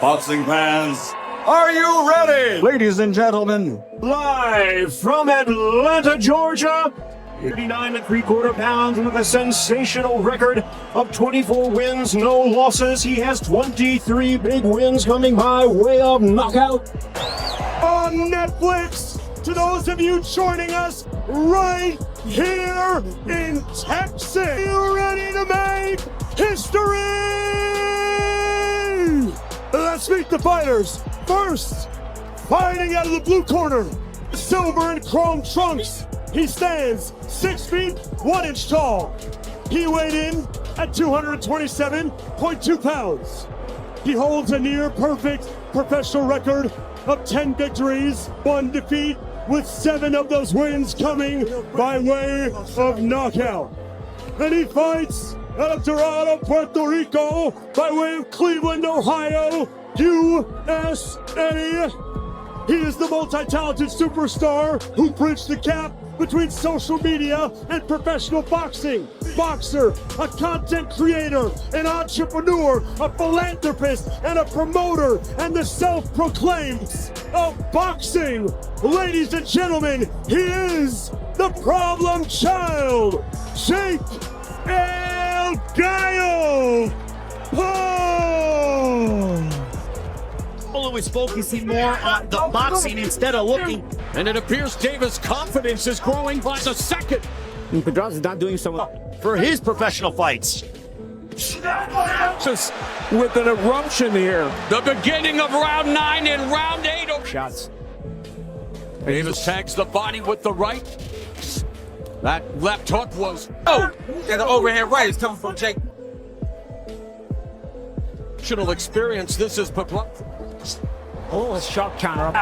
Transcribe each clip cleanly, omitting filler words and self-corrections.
Boxing fans, are you ready? Ladies and gentlemen, live from Atlanta, Georgia, 89 3/4 pounds with a sensational record of 24 wins, no losses. He has 23 big wins coming by way of knockout. On Netflix, to those of you joining us right here in Texas, you ready to make history? Let's meet the fighters. First, fighting out of the blue corner, silver and chrome trunks. He stands 6 feet 1 inch tall. He weighed in at 227.2 pounds. He holds a near perfect professional record of 10 victories, 1 defeat, with 7 of those wins coming by way of knockout. And he fights out of Dorado, Puerto Rico, by way of Cleveland, Ohio, USA. He is the multi-talented superstar who bridged the gap between social media and professional boxing. Boxer, a content creator, an entrepreneur, a philanthropist, and a promoter, and the self-proclaimed of boxing. Ladies and gentlemen, he is the problem child, Jake El Gallo Paul. Is focusing more on the boxing instead of looking. And it appears Davis' confidence is growing by the second. Pedraza's not doing so well for his professional fights. Just with an eruption here. The beginning of round 9 and round 8. Shots. Davis tags the body with the right. That left hook was... Oh, and the overhand right is coming from Jake. Experience. This is perplexing. Oh, a sharp counter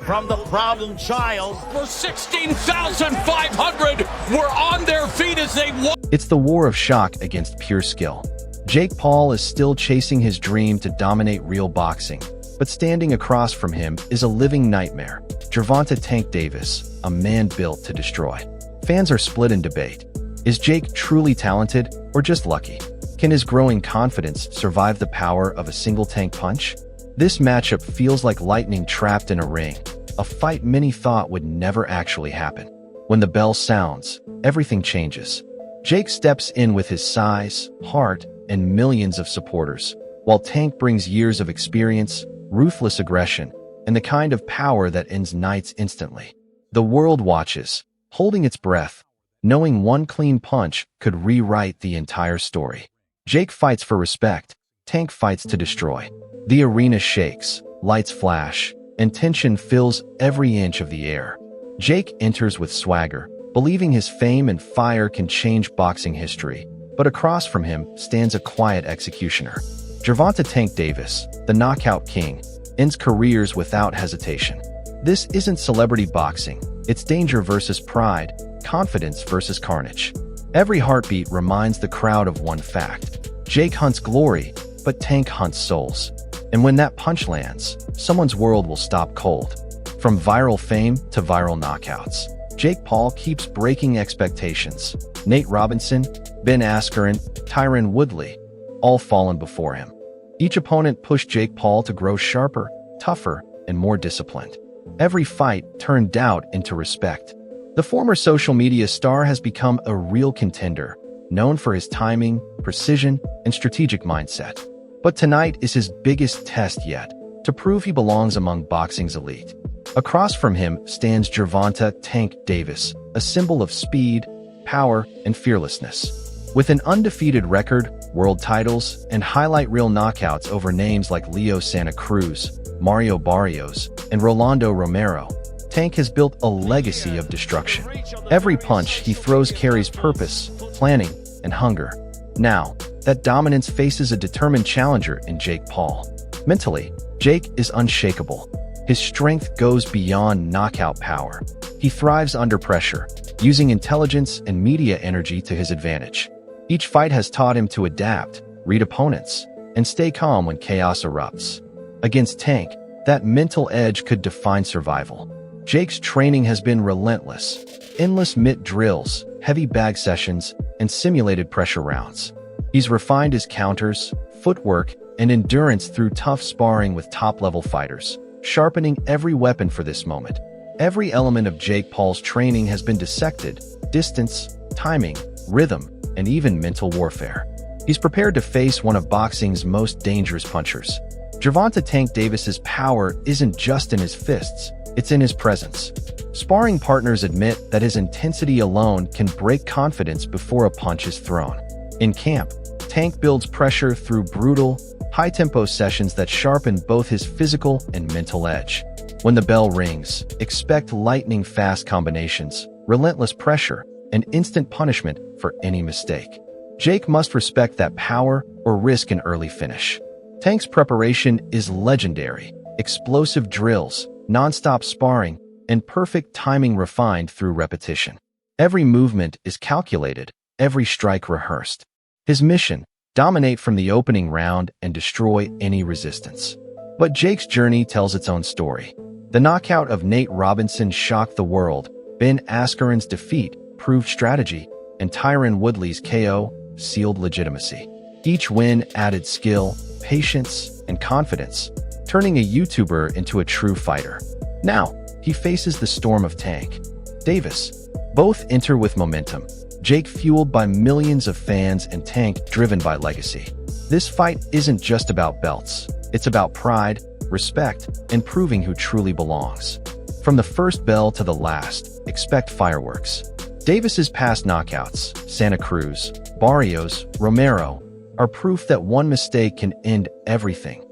from the problem child. For 16,500 were on their feet as they won. It's the war of shock against pure skill. Jake Paul is still chasing his dream to dominate real boxing, but standing across from him is a living nightmare. Gervonta "Tank" Davis, a man built to destroy. Fans are split in debate. Is Jake truly talented or just lucky? Can his growing confidence survive the power of a single tank punch? This matchup feels like lightning trapped in a ring, a fight many thought would never actually happen. When the bell sounds, everything changes. Jake steps in with his size, heart, and millions of supporters, while Tank brings years of experience, ruthless aggression, and the kind of power that ends nights instantly. The world watches, holding its breath, knowing one clean punch could rewrite the entire story. Jake fights for respect, Tank fights to destroy. The arena shakes, lights flash, and tension fills every inch of the air. Jake enters with swagger, believing his fame and fire can change boxing history, but across from him stands a quiet executioner. Gervonta "Tank" Davis, the knockout king, ends careers without hesitation. This isn't celebrity boxing, it's danger versus pride, confidence versus carnage. Every heartbeat reminds the crowd of one fact. Jake hunts glory, but Tank hunts souls. And when that punch lands, someone's world will stop cold. From viral fame to viral knockouts, Jake Paul keeps breaking expectations. Nate Robinson, Ben Askren, Tyron Woodley, all fallen before him. Each opponent pushed Jake Paul to grow sharper, tougher, and more disciplined. Every fight turned doubt into respect. The former social media star has become a real contender, known for his timing, precision, and strategic mindset. But tonight is his biggest test yet, to prove he belongs among boxing's elite. Across from him stands Gervonta "Tank" Davis, a symbol of speed, power, and fearlessness. With an undefeated record, world titles, and highlight reel knockouts over names like Leo Santa Cruz, Mario Barrios, and Rolando Romero, Tank has built a legacy of destruction. Every punch he throws carries purpose, planning, and hunger. Now, that dominance faces a determined challenger in Jake Paul. Mentally, Jake is unshakable. His strength goes beyond knockout power. He thrives under pressure, using intelligence and media energy to his advantage. Each fight has taught him to adapt, read opponents, and stay calm when chaos erupts. Against Tank, that mental edge could define survival. Jake's training has been relentless. Endless mitt drills, heavy bag sessions, and simulated pressure rounds. He's refined his counters, footwork, and endurance through tough sparring with top-level fighters, sharpening every weapon for this moment. Every element of Jake Paul's training has been dissected: distance, timing, rhythm, and even mental warfare. He's prepared to face one of boxing's most dangerous punchers. Gervonta "Tank" Davis's power isn't just in his fists, it's in his presence. Sparring partners admit that his intensity alone can break confidence before a punch is thrown. In camp, Tank builds pressure through brutal, high-tempo sessions that sharpen both his physical and mental edge. When the bell rings, expect lightning-fast combinations, relentless pressure, and instant punishment for any mistake. Jake must respect that power or risk an early finish. Tank's preparation is legendary: explosive drills, non-stop sparring, and perfect timing refined through repetition. Every movement is calculated, every strike rehearsed. His mission: dominate from the opening round and destroy any resistance. But Jake's journey tells its own story. The knockout of Nate Robinson shocked the world, Ben Askren's defeat proved strategy, and Tyron Woodley's KO sealed legitimacy. Each win added skill, patience, and confidence, turning a YouTuber into a true fighter. Now, he faces the storm of Tank Davis. Both enter with momentum, Jake fueled by millions of fans and Tank driven by legacy. This fight isn't just about belts. It's about pride, respect, and proving who truly belongs. From the first bell to the last, expect fireworks. Davis's past knockouts, Santa Cruz, Barrios, Romero, are proof that one mistake can end everything.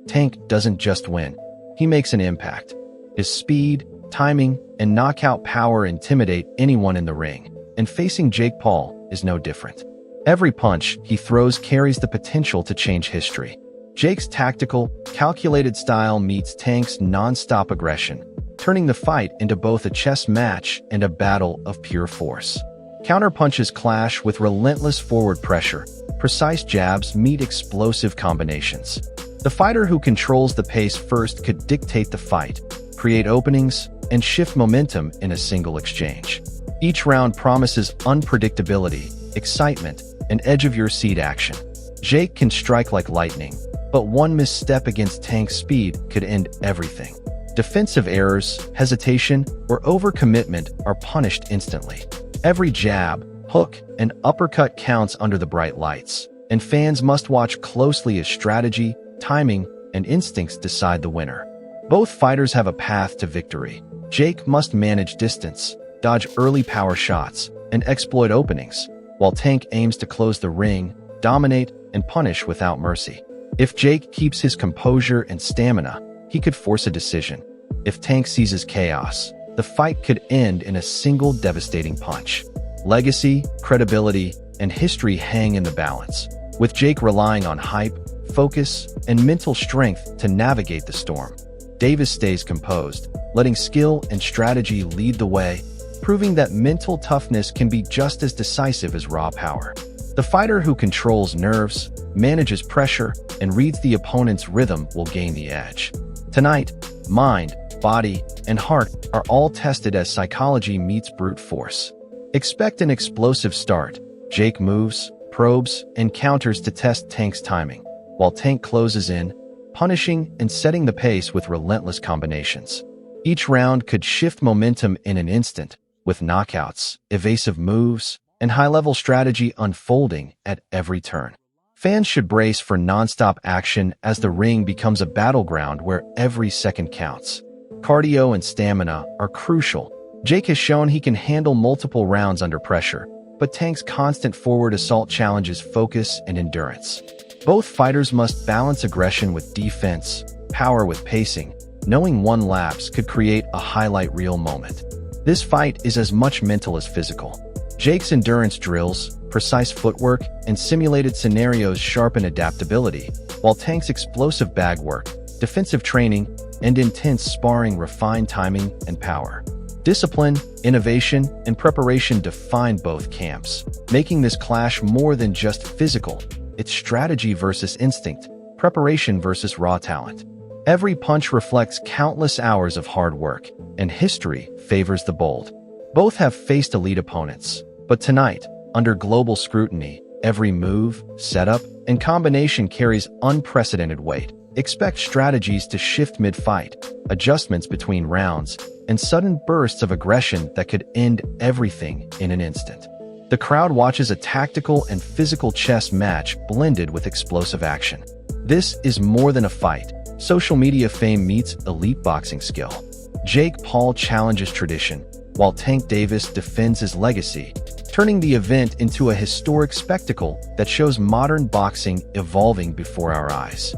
Tank doesn't just win, he makes an impact. His speed, timing, and knockout power intimidate anyone in the ring, and facing Jake Paul is no different. Every punch he throws carries the potential to change history. Jake's tactical, calculated style meets Tank's non-stop aggression, turning the fight into both a chess match and a battle of pure force. Counterpunches clash with relentless forward pressure. Precise jabs meet explosive combinations. The fighter who controls the pace first could dictate the fight, create openings, and shift momentum in a single exchange. Each round promises unpredictability, excitement, and edge-of-your-seat action. Jake can strike like lightning, but one misstep against Tank's speed could end everything. Defensive errors, hesitation, or overcommitment are punished instantly. Every jab, hook, and uppercut counts under the bright lights, and fans must watch closely as strategy, timing, and instincts decide the winner. Both fighters have a path to victory. Jake must manage distance, dodge early power shots, and exploit openings, while Tank aims to close the ring, dominate, and punish without mercy. If Jake keeps his composure and stamina, he could force a decision. If Tank seizes chaos, the fight could end in a single devastating punch. Legacy, credibility, and history hang in the balance, with Jake relying on hype, focus, and mental strength to navigate the storm. Davis stays composed, letting skill and strategy lead the way, proving that mental toughness can be just as decisive as raw power. The fighter who controls nerves, manages pressure, and reads the opponent's rhythm will gain the edge. Tonight, mind, body, and heart are all tested as psychology meets brute force. Expect an explosive start. Jake moves, probes, and counters to test Tank's timing, while Tank closes in, punishing and setting the pace with relentless combinations. Each round could shift momentum in an instant, with knockouts, evasive moves, and high-level strategy unfolding at every turn. Fans should brace for non-stop action as the ring becomes a battleground where every second counts. Cardio and stamina are crucial. Jake has shown he can handle multiple rounds under pressure, but Tank's constant forward assault challenges focus and endurance. Both fighters must balance aggression with defense, power with pacing, knowing one lapse could create a highlight reel moment. This fight is as much mental as physical. Jake's endurance drills, precise footwork, and simulated scenarios sharpen adaptability, while Tank's explosive bag work, defensive training, and intense sparring refine timing and power. Discipline, innovation, and preparation define both camps, making this clash more than just physical. It's strategy versus instinct, preparation versus raw talent. Every punch reflects countless hours of hard work, and history favors the bold. Both have faced elite opponents, but tonight, under global scrutiny, Every move, setup, and combination carries unprecedented weight. Expect strategies to shift mid-fight, adjustments between rounds, and sudden bursts of aggression that could end everything in an instant. The crowd watches a tactical and physical chess match blended with explosive action. This is more than a fight. Social media fame meets elite boxing skill. Jake Paul challenges tradition, while Tank Davis defends his legacy, turning the event into a historic spectacle that shows modern boxing evolving before our eyes.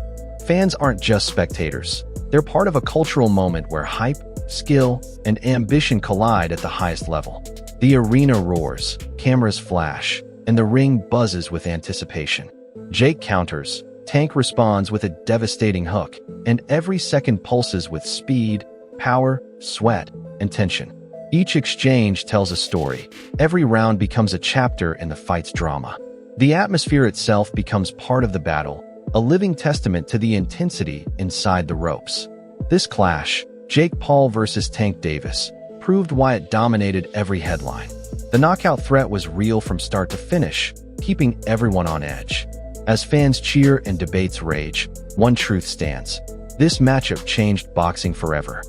Fans aren't just spectators. They're part of a cultural moment where hype, skill, and ambition collide at the highest level. The arena roars, cameras flash, and the ring buzzes with anticipation. Jake counters, Tank responds with a devastating hook, and every second pulses with speed, power, sweat, and tension. Each exchange tells a story. Every round becomes a chapter in the fight's drama. The atmosphere itself becomes part of the battle, a living testament to the intensity inside the ropes. This clash, Jake Paul versus Tank Davis, proved why it dominated every headline. The knockout threat was real from start to finish, keeping everyone on edge. As fans cheer and debates rage, one truth stands. This matchup changed boxing forever.